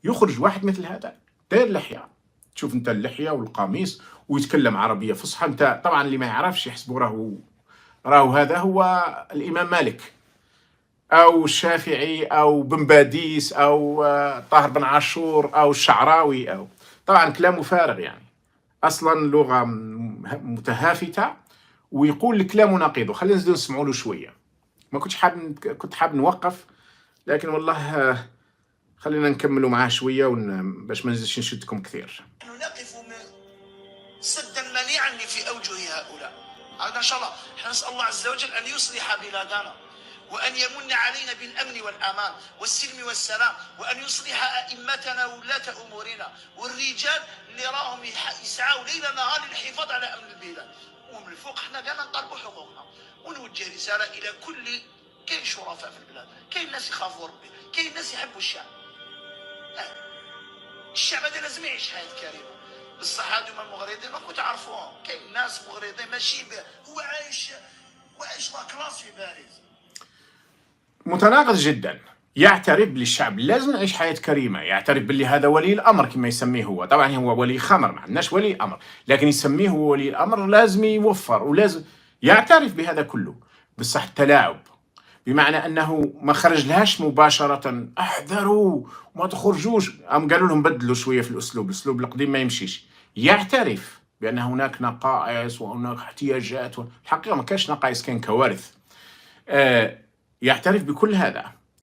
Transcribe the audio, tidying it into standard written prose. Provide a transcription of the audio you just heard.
يخرج واحد مثل هذا داير لحيه، تشوف انت اللحيه والقميص ويتكلم عربيه فصحى. انت طبعا اللي ما يعرفش يحسبوا راهو هذا هو الامام مالك او الشافعي او بن باديس او طاهر بن عاشور او الشعراوي، او طبعا كلامه فارغ يعني، اصلا لغه متهافته ويقول الكلام نقيضه. خلينا نزيد نسمعوا له شويه. ما كنت حاب نوقف، لكن والله خلينا نكملوا معاه شويه باش ما نزيدش نشدكم كثير. نقف سدا منيعا في اوجه هؤلاء. هذا ان شاء الله احنا نسال الله عز وجل ان يصلح بلادنا، وأن يمن علينا بالأمن والأمان والسلم والسلام، وأن يصلح أئمتنا وولاة أمورنا والرجال اللي راهم يسعوا ليل نهار للحفاظ على أمن البلاد. ومن الفوق احنا قاعدين نطالبوا حقوقنا، ونوجه رسالة إلى كل كاين شرفاء في البلاد، كاين ناس يخافوا ربي، كاين ناس يحبوا الشعب. الشعب هذا لازم يعيش حياة كريمة. بصح هادو المغرضين راكم تعرفوهم، كاين ناس مغرضين ماشي هو عايش لا كلاس في باريس. متناقض جدا. يعترف بالشعب لازم يعيش حياة كريمة، يعترف باللي هذا ولي الأمر كما يسميه هو. طبعا هو ولي خمر، ما عندناش ولي أمر، لكن يسميه هو ولي الأمر، لازم يوفر ولازم يعترف بهذا كله. بصح التلاعب بمعنى أنه ما خرج لهاش مباشرة احذروا ما تخرجوش، قالوا لهم بدلوا شوية في الأسلوب القديم ما يمشيش. يعترف بأن هناك نقائص وهناك احتياجات، الحقيقة ما كانش نقائص، كان كوارث. يعترف بكل هذا